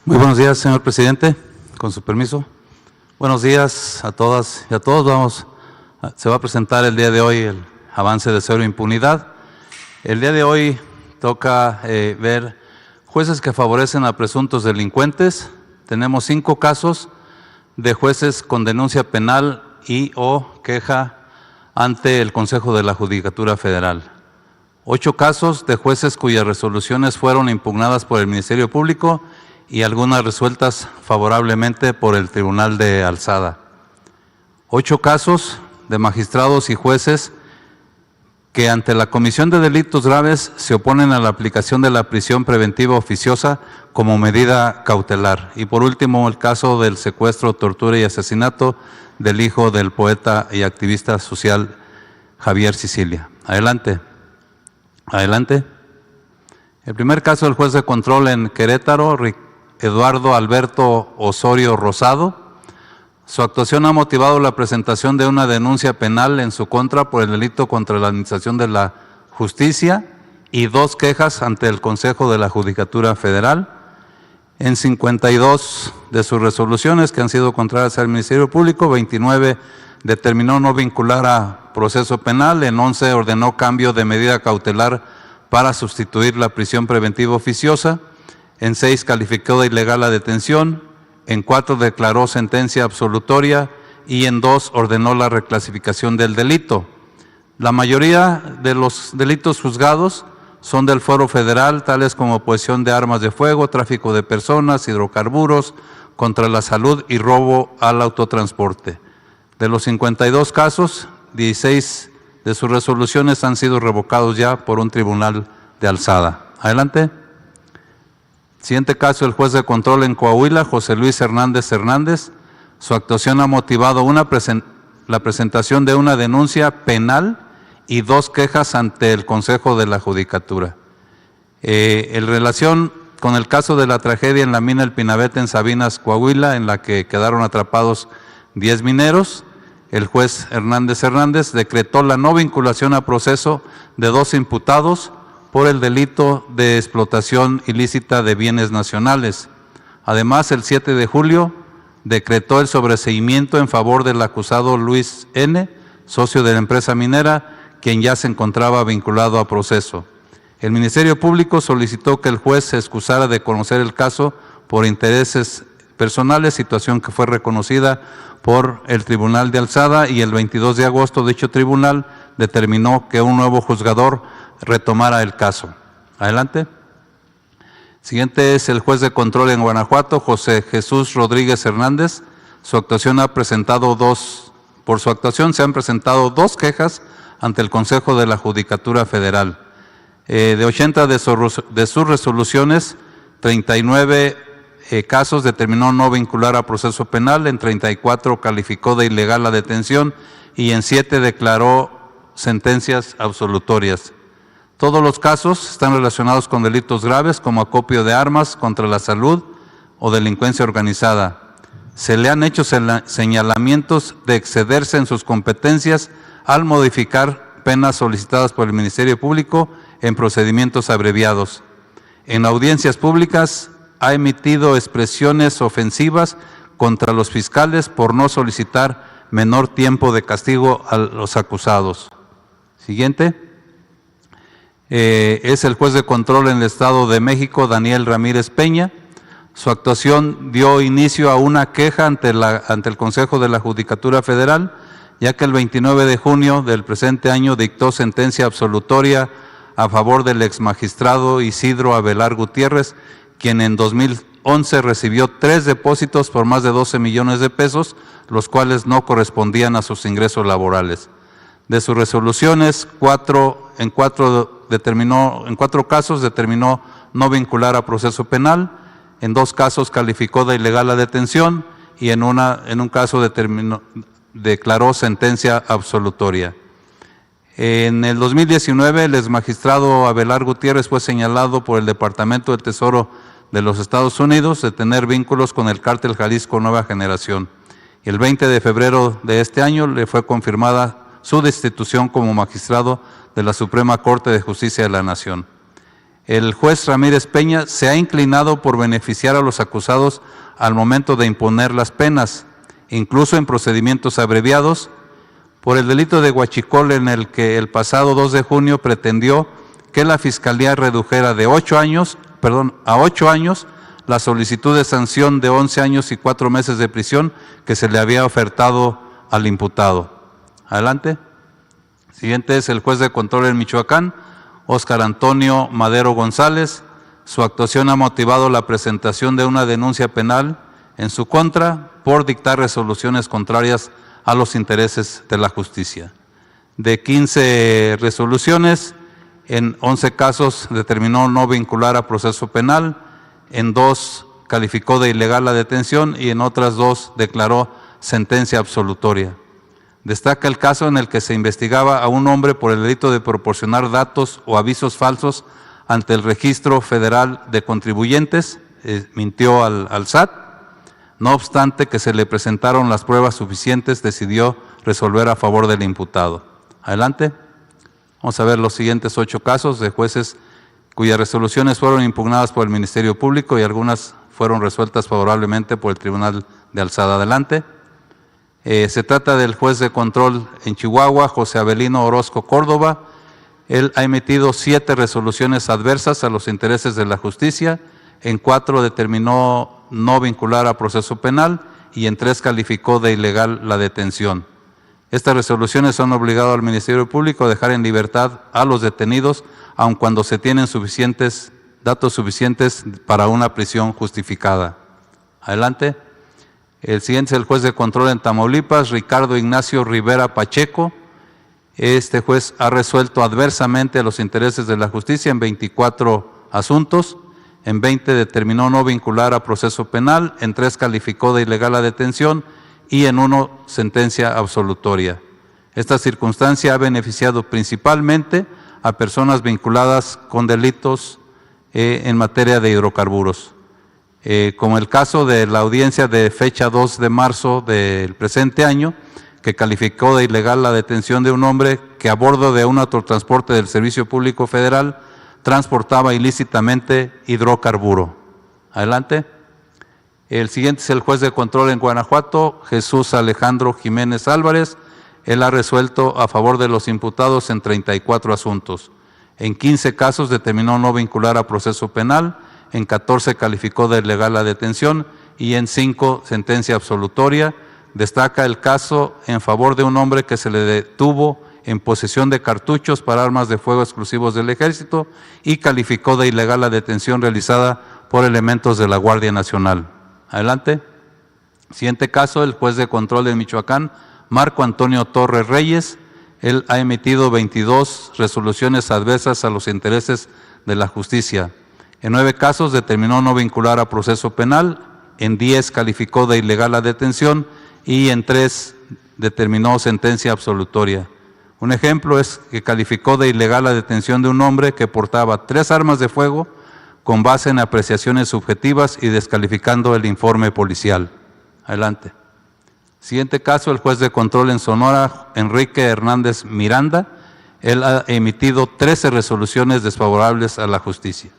Muy buenos días, señor presidente, con su permiso. Buenos días a todas y a todos. Se va a presentar el día de hoy el avance de cero impunidad. El día de hoy toca ver jueces que favorecen a presuntos delincuentes. Tenemos 5 casos de jueces con denuncia penal y o queja ante el Consejo de la Judicatura Federal. 8 casos de jueces cuyas resoluciones fueron impugnadas por el Ministerio Público y algunas resueltas favorablemente por el Tribunal de Alzada. 8 casos de magistrados y jueces que ante la comisión de delitos graves se oponen a la aplicación de la prisión preventiva oficiosa como medida cautelar. Y por último, el caso del secuestro, tortura y asesinato del hijo del poeta y activista social Javier Sicilia. Adelante. Adelante. El primer caso del juez de control en Querétaro, Eduardo Alberto Osorio Rosado. Su actuación ha motivado la presentación de una denuncia penal en su contra por el delito contra la administración de la justicia y 2 quejas ante el Consejo de la Judicatura Federal. En 52 de sus resoluciones que han sido contrarias al Ministerio Público, 29 determinó no vincular a proceso penal, en 11 ordenó cambio de medida cautelar para sustituir la prisión preventiva oficiosa, en 6 calificó de ilegal la detención, en 4 declaró sentencia absolutoria y en 2 ordenó la reclasificación del delito. La mayoría de los delitos juzgados son del fuero federal, tales como posesión de armas de fuego, tráfico de personas, hidrocarburos, contra la salud y robo al autotransporte. De los 52 casos, 16 de sus resoluciones han sido revocados ya por un tribunal de alzada. Adelante. Siguiente caso, el juez de control en Coahuila, José Luis Hernández Hernández. Su actuación ha motivado la presentación de una denuncia penal y 2 quejas ante el Consejo de la Judicatura. En relación con el caso de la tragedia en la mina El Pinabete en Sabinas, Coahuila, en la que quedaron atrapados 10 mineros, el juez Hernández Hernández decretó la no vinculación a proceso de 2 imputados por el delito de explotación ilícita de bienes nacionales. Además, el 7 de julio decretó el sobreseimiento en favor del acusado Luis N., socio de la empresa minera, quien ya se encontraba vinculado a proceso. El Ministerio Público solicitó que el juez se excusara de conocer el caso por intereses personales, situación que fue reconocida por el Tribunal de Alzada, y el 22 de agosto dicho tribunal determinó que un nuevo juzgador retomara el caso. Adelante. Siguiente es el juez de control en Guanajuato, José Jesús Rodríguez Hernández. Por su actuación se han presentado 2 quejas ante el Consejo de la Judicatura Federal. De 80 de sus resoluciones, 39 casos determinó no vincular a proceso penal, en 34 calificó de ilegal la detención y en 7 declaró sentencias absolutorias. Todos los casos están relacionados con delitos graves como acopio de armas contra la salud o delincuencia organizada. Se le han hecho señalamientos de excederse en sus competencias al modificar penas solicitadas por el Ministerio Público en procedimientos abreviados. En audiencias públicas ha emitido expresiones ofensivas contra los fiscales por no solicitar menor tiempo de castigo a los acusados. Siguiente. Es el juez de control en el Estado de México, Daniel Ramírez Peña. Su actuación dio inicio a una queja ante el Consejo de la Judicatura Federal, ya que el 29 de junio del presente año dictó sentencia absolutoria a favor del exmagistrado Isidro Abelar Gutiérrez, quien en 2011 recibió 3 depósitos por más de 12 millones de pesos, los cuales no correspondían a sus ingresos laborales. De sus resoluciones, en cuatro casos determinó no vincular a proceso penal, en 2 casos calificó de ilegal la detención y en un caso declaró sentencia absolutoria. En el 2019, el exmagistrado Abelar Gutiérrez fue señalado por el Departamento del Tesoro de los Estados Unidos de tener vínculos con el Cártel Jalisco Nueva Generación. Y el 20 de febrero de este año le fue confirmada su destitución como magistrado de la Suprema Corte de Justicia de la Nación. El juez Ramírez Peña se ha inclinado por beneficiar a los acusados al momento de imponer las penas, incluso en procedimientos abreviados, por el delito de huachicol, en el que el pasado 2 de junio pretendió que la Fiscalía redujera a 8 años la solicitud de sanción de 11 años y 4 meses de prisión que se le había ofertado al imputado. Adelante. Siguiente es el juez de control en Michoacán, Óscar Antonio Madero González. Su actuación ha motivado la presentación de una denuncia penal en su contra por dictar resoluciones contrarias a los intereses de la justicia. De 15 resoluciones, en 11 casos determinó no vincular a proceso penal, en 2 calificó de ilegal la detención y en otras 2 declaró sentencia absolutoria. Destaca el caso en el que se investigaba a un hombre por el delito de proporcionar datos o avisos falsos ante el Registro Federal de Contribuyentes, mintió al SAT. No obstante que se le presentaron las pruebas suficientes, decidió resolver a favor del imputado. Adelante. Vamos a ver los siguientes 8 casos de jueces cuyas resoluciones fueron impugnadas por el Ministerio Público y algunas fueron resueltas favorablemente por el Tribunal de Alzada. Adelante. Se trata del juez de control en Chihuahua, José Avelino Orozco Córdoba. Él ha emitido 7 resoluciones adversas a los intereses de la justicia, en 4 determinó no vincular a proceso penal y en 3 calificó de ilegal la detención. Estas resoluciones han obligado al Ministerio Público a dejar en libertad a los detenidos, aun cuando se tienen datos suficientes para una prisión justificada. Adelante. El siguiente es el juez de control en Tamaulipas, Ricardo Ignacio Rivera Pacheco. Este juez ha resuelto adversamente a los intereses de la justicia en 24 asuntos, en 20 determinó no vincular a proceso penal, en 3 calificó de ilegal la detención y en 1 sentencia absolutoria. Esta circunstancia ha beneficiado principalmente a personas vinculadas con delitos en materia de hidrocarburos. Como el caso de la audiencia de fecha 2 de marzo del presente año, que calificó de ilegal la detención de un hombre que a bordo de un autotransporte del Servicio Público Federal transportaba ilícitamente hidrocarburo. Adelante. El siguiente es el juez de control en Guanajuato, Jesús Alejandro Jiménez Álvarez. Él ha resuelto a favor de los imputados en 34 asuntos. En 15 casos determinó no vincular a proceso penal, en 14 calificó de ilegal la detención y en 5 sentencia absolutoria. Destaca el caso en favor de un hombre que se le detuvo en posesión de cartuchos para armas de fuego exclusivos del Ejército y calificó de ilegal la detención realizada por elementos de la Guardia Nacional. Adelante. Siguiente caso, el juez de control de Michoacán, Marco Antonio Torres Reyes. Él ha emitido 22 resoluciones adversas a los intereses de la justicia. En 9 casos determinó no vincular a proceso penal, en 10 calificó de ilegal la detención y en 3 determinó sentencia absolutoria. Un ejemplo es que calificó de ilegal la detención de un hombre que portaba 3 armas de fuego con base en apreciaciones subjetivas y descalificando el informe policial. Adelante. Siguiente caso, el juez de control en Sonora, Enrique Hernández Miranda. Él ha emitido 13 resoluciones desfavorables a la justicia.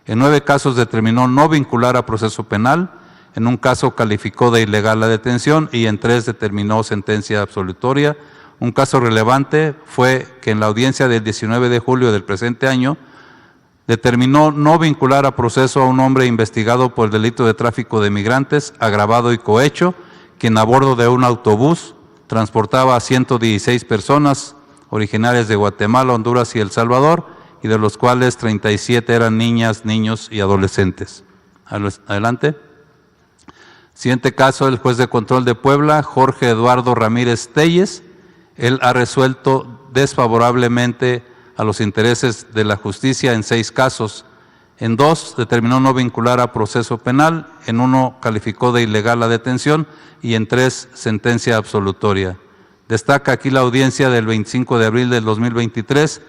En 9 casos determinó no vincular a proceso penal, en un caso calificó de ilegal la detención y en 3 determinó sentencia absolutoria. Un caso relevante fue que en la audiencia del 19 de julio del presente año determinó no vincular a proceso a un hombre investigado por el delito de tráfico de migrantes agravado y cohecho, quien a bordo de un autobús transportaba a 116 personas originarias de Guatemala, Honduras y El Salvador, y de los cuales 37 eran niñas, niños y adolescentes. Adelante. Siguiente caso, el juez de control de Puebla, Jorge Eduardo Ramírez Telles. Él ha resuelto desfavorablemente a los intereses de la justicia en 6 casos. En 2 determinó no vincular a proceso penal, en 1 calificó de ilegal la detención y en 3 sentencia absolutoria. Destaca aquí la audiencia del 25 de abril del 2023,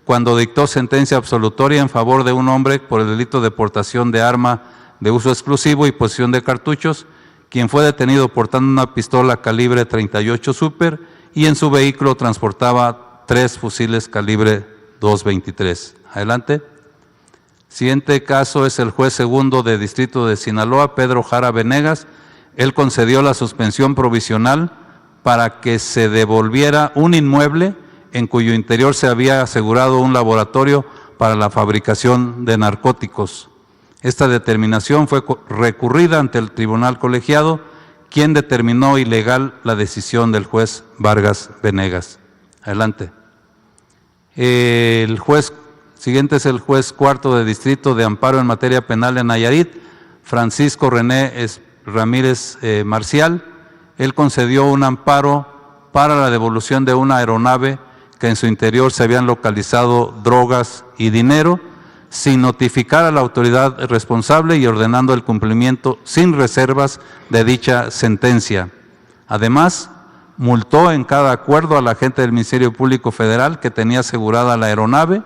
cuando dictó sentencia absolutoria en favor de un hombre por el delito de portación de arma de uso exclusivo y posesión de cartuchos, quien fue detenido portando una pistola calibre 38 Super y en su vehículo transportaba 3 fusiles calibre 223. Adelante. Siguiente caso es el juez segundo de Distrito de Sinaloa, Pedro Jara Venegas. Él concedió la suspensión provisional para que se devolviera un inmueble en cuyo interior se había asegurado un laboratorio para la fabricación de narcóticos. Esta determinación fue recurrida ante el tribunal colegiado, quien determinó ilegal la decisión del juez Vargas Venegas. Adelante. El juez siguiente es el juez cuarto de Distrito de Amparo en materia penal en Nayarit, Francisco René Ramírez Marcial. Él concedió un amparo para la devolución de una aeronave que en su interior se habían localizado drogas y dinero, sin notificar a la autoridad responsable y ordenando el cumplimiento sin reservas de dicha sentencia. Además, multó en cada acuerdo al agente del Ministerio Público Federal que tenía asegurada la aeronave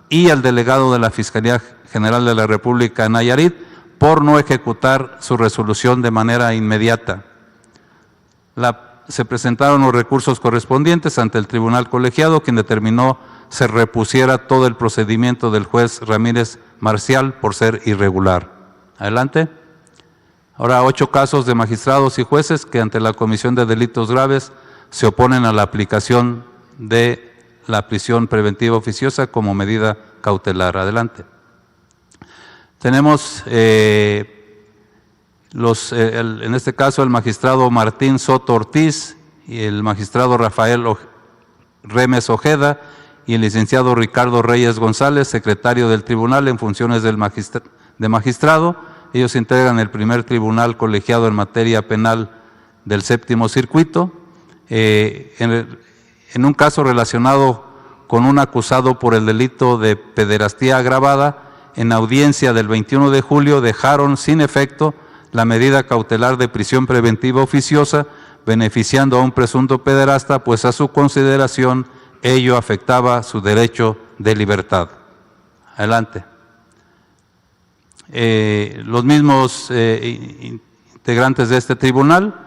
y al delegado de la Fiscalía General de la República en Nayarit por no ejecutar su resolución de manera inmediata. Se presentaron los recursos correspondientes ante el tribunal colegiado, quien determinó se repusiera todo el procedimiento del juez Ramírez Marcial por ser irregular. Adelante. Ahora 8 casos de magistrados y jueces que ante la Comisión de Delitos Graves se oponen a la aplicación de la prisión preventiva oficiosa como medida cautelar. Adelante. Tenemos en este caso el magistrado Martín Soto Ortiz y el magistrado Rafael Remes Ojeda y el licenciado Ricardo Reyes González, secretario del tribunal en funciones de magistrado. Ellos integran el primer tribunal colegiado en materia penal del séptimo circuito. En un caso relacionado con un acusado por el delito de pederastía agravada, en audiencia del 21 de julio dejaron sin efecto la medida cautelar de prisión preventiva oficiosa, beneficiando a un presunto pederasta, pues a su consideración ello afectaba su derecho de libertad. Adelante. Los mismos integrantes de este tribunal,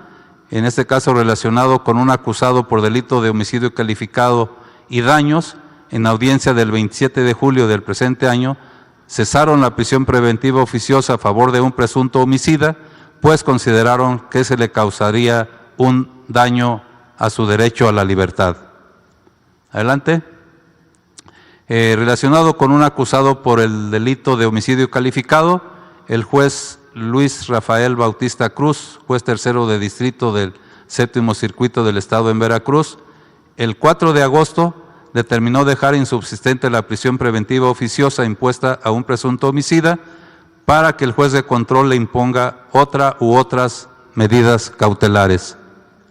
en este caso relacionado con un acusado por delito de homicidio calificado y daños, en audiencia del 27 de julio del presente año, cesaron la prisión preventiva oficiosa a favor de un presunto homicida, pues consideraron que se le causaría un daño a su derecho a la libertad. Adelante. Relacionado con un acusado por el delito de homicidio calificado, el juez Luis Rafael Bautista Cruz, juez tercero de distrito del séptimo circuito del estado en Veracruz, el 4 de agosto determinó dejar insubsistente la prisión preventiva oficiosa impuesta a un presunto homicida para que el juez de control le imponga otra u otras medidas cautelares.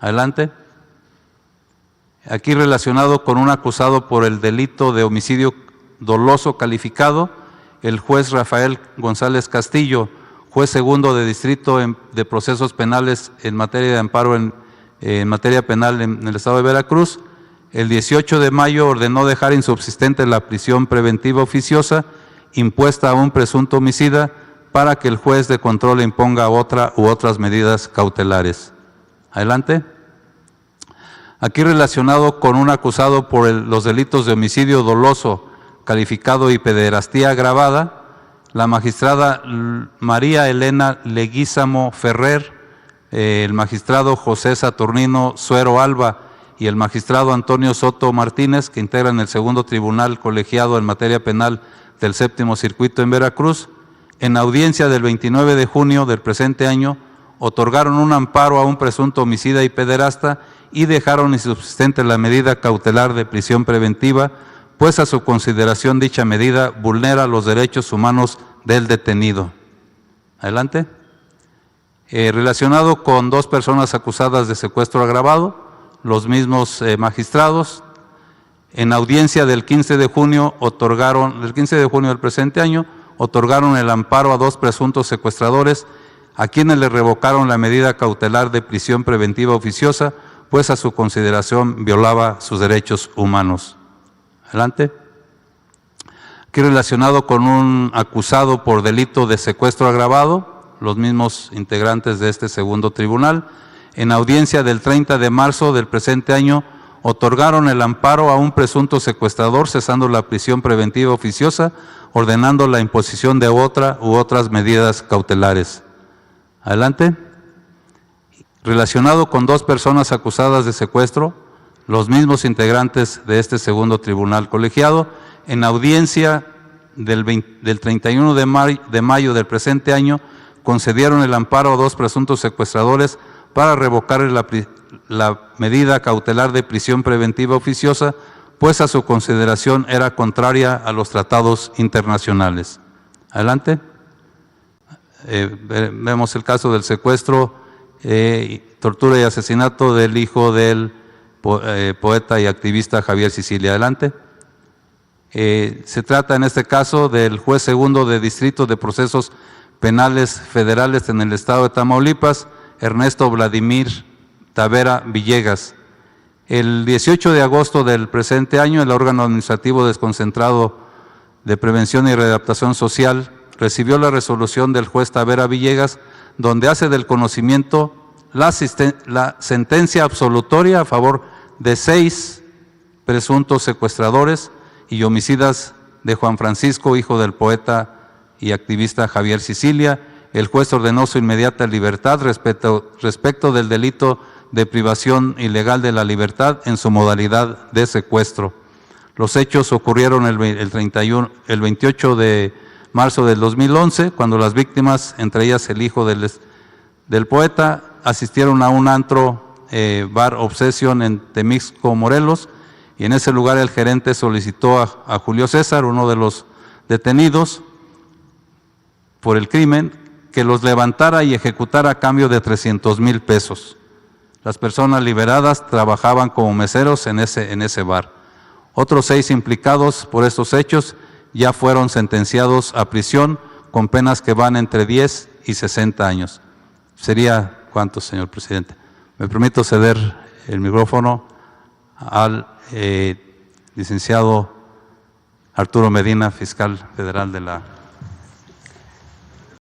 Adelante. Aquí relacionado con un acusado por el delito de homicidio doloso calificado, el juez Rafael González Castillo, juez segundo de distrito de procesos penales en materia de amparo en materia penal en el estado de Veracruz, el 18 de mayo ordenó dejar insubsistente la prisión preventiva oficiosa impuesta a un presunto homicida para que el juez de control le imponga otra u otras medidas cautelares. Adelante. Aquí relacionado con un acusado por los delitos de homicidio doloso calificado y pederastía agravada, la magistrada María Elena Leguízamo Ferrer, el magistrado José Saturnino Suero Alba y el magistrado Antonio Soto Martínez, que integran el segundo tribunal colegiado en materia penal del séptimo circuito en Veracruz, en audiencia del 29 de junio del presente año, otorgaron un amparo a un presunto homicida y pederasta y dejaron insubsistente la medida cautelar de prisión preventiva, pues a su consideración dicha medida vulnera los derechos humanos del detenido. Adelante. Relacionado con 2 personas acusadas de secuestro agravado, los mismos magistrados, en audiencia del 15 de junio del presente año, otorgaron el amparo a 2 presuntos secuestradores, a quienes le revocaron la medida cautelar de prisión preventiva oficiosa, pues a su consideración violaba sus derechos humanos. Adelante. Aquí relacionado con un acusado por delito de secuestro agravado, los mismos integrantes de este segundo tribunal, en audiencia del 30 de marzo del presente año, otorgaron el amparo a un presunto secuestrador, cesando la prisión preventiva oficiosa, ordenando la imposición de otra u otras medidas cautelares. Adelante. Relacionado con 2 personas acusadas de secuestro, los mismos integrantes de este segundo tribunal colegiado, en audiencia del 31 de mayo del presente año, concedieron el amparo a 2 presuntos secuestradores para revocarles la medida cautelar de prisión preventiva oficiosa, pues a su consideración era contraria a los tratados internacionales. Adelante. Vemos el caso del secuestro, tortura y asesinato del hijo del poeta y activista Javier Sicilia. Adelante. Se trata en este caso del juez segundo de Distrito de Procesos Penales Federales en el estado de Tamaulipas, Ernesto Vladimir Tavera Villegas. El 18 de agosto del presente año, el órgano administrativo desconcentrado de Prevención y Readaptación Social recibió la resolución del juez Tavera Villegas, donde hace del conocimiento la sentencia absolutoria a favor de 6 presuntos secuestradores y homicidas de Juan Francisco, hijo del poeta y activista Javier Sicilia. El juez ordenó su inmediata libertad respecto del delito de privación ilegal de la libertad en su modalidad de secuestro. Los hechos ocurrieron el 28 de marzo del 2011, cuando las víctimas, entre ellas el hijo del poeta, asistieron a un antro, Bar Obsession en Temixco, Morelos, y en ese lugar el gerente solicitó a Julio César, uno de los detenidos por el crimen, que los levantara y ejecutara a cambio de 300,000 pesos. Las personas liberadas trabajaban como meseros en ese bar. Otros 6 implicados por estos hechos ya fueron sentenciados a prisión con penas que van entre 10 y 60 años. ¿Sería cuánto, señor presidente? Me permito ceder el micrófono al licenciado Arturo Medina, fiscal federal de la